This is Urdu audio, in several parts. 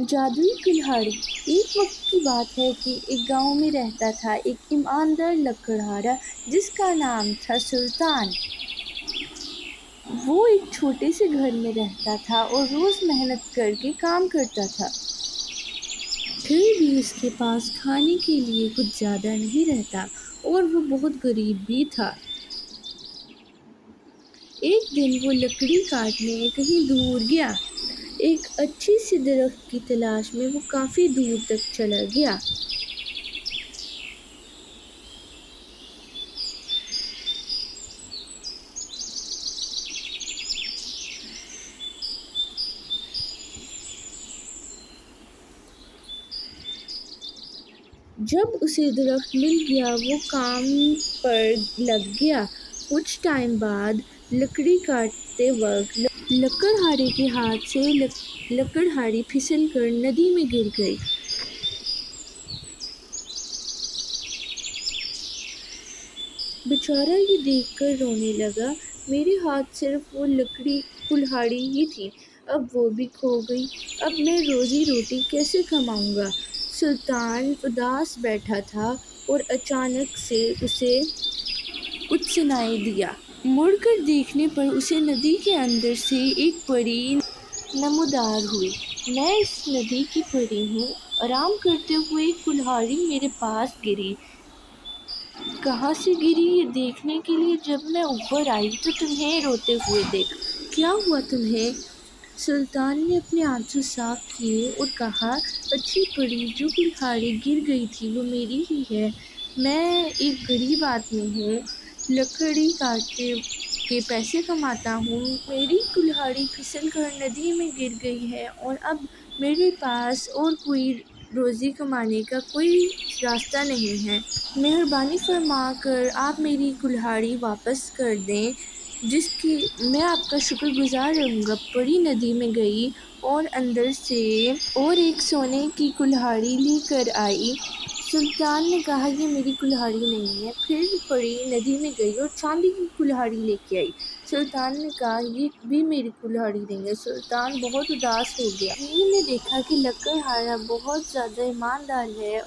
جادوئی کلہاڑی۔ ایک وقت کی بات ہے کہ ایک گاؤں میں رہتا تھا ایک ایماندار لکڑہارا جس کا نام تھا سلطان۔ وہ ایک چھوٹے سے گھر میں رہتا تھا اور روز محنت کر کے کام کرتا تھا، پھر بھی اس کے پاس کھانے کے لیے کچھ زیادہ نہیں رہتا اور وہ بہت غریب بھی تھا۔ ایک دن وہ لکڑی کاٹنے کہیں دور گیا۔ ایک اچھی سی درخت کی تلاش میں وہ کافی دور تک چلا گیا۔ جب اسے درخت مل گیا وہ کام پر لگ گیا۔ کچھ ٹائم بعد لکڑی کاٹتے وقت لکڑہارے کے ہاتھ سے لکڑہاری پھسل کر ندی میں گر گئی۔ بیچارہ یہ دیکھ کر رونے لگا، میرے ہاتھ صرف وہ کلہاڑی ہی تھی، اب وہ بھی کھو گئی، اب میں روزی روٹی کیسے کماؤں گا؟ سلطان اداس بیٹھا تھا اور اچانک سے اسے کچھ سنائی دیا۔ مڑ کر دیکھنے پر اسے ندی کے اندر سے ایک پری نمودار ہوئی۔ میں اس ندی کی پری ہوں، آرام کرتے ہوئے ایک کلہاڑی میرے پاس گری۔ کہاں سے گری یہ دیکھنے کے لیے جب میں اوپر آئی تو تمہیں روتے ہوئے دیکھا۔ کیا ہوا تمہیں؟ سلطان نے اپنے آنسو صاف کیے اور کہا، اچھی پری، جو کلہاڑی گر گئی تھی وہ میری ہی ہے۔ میں ایک غریب آدمی ہوں، لکڑی کاٹ کے پیسے کماتا ہوں، میری کلہاڑی پھسل کر ندی میں گر گئی ہے اور اب میرے پاس اور کوئی روزی کمانے کا کوئی راستہ نہیں ہے۔ مہربانی فرما کر آپ میری کلہاڑی واپس کر دیں، جس کی میں آپ کا شکر گزار رہوں گا۔ پری ندی میں گئی اور اندر سے اور ایک سونے کی کلہاڑی لے کر آئی۔ سلطان نے کہا، یہ میری کلہاڑی نہیں ہے۔ پھر پری ندی میں گئی اور چاندی کی کلہاڑی لے کے آئی۔ سلطان نے کہا، یہ بھی میری کلہاڑی نہیں ہے۔ سلطان بہت اداس ہو گیا۔ پری نے دیکھا کہ لکڑہارا بہت زیادہ ایماندار ہے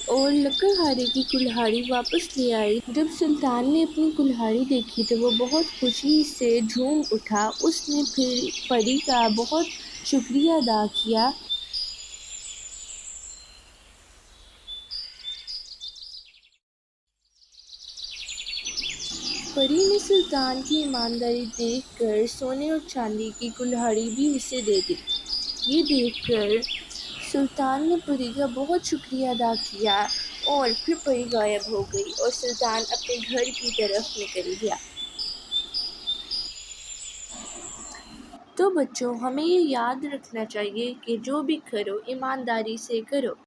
اور لکڑہارے کی کلہاڑی واپس لے آئی۔ جب سلطان نے اپنی کلہاڑی دیکھی تو وہ بہت خوشی سے جھوم اٹھا۔ اس نے پھر پری کا بہت شکریہ ادا کیا۔ پری نے سلطان کی ایمانداری دیکھ کر سونے اور چاندی کی کلہاڑی بھی اسے دے دی۔ یہ دیکھ کر سلطان نے پری کا بہت شکریہ ادا کیا اور پھر پری غائب ہو گئی اور سلطان اپنے گھر کی طرف نکل گیا۔ تو بچوں، ہمیں یہ یاد رکھنا چاہیے کہ جو بھی کرو ایمانداری سے کرو۔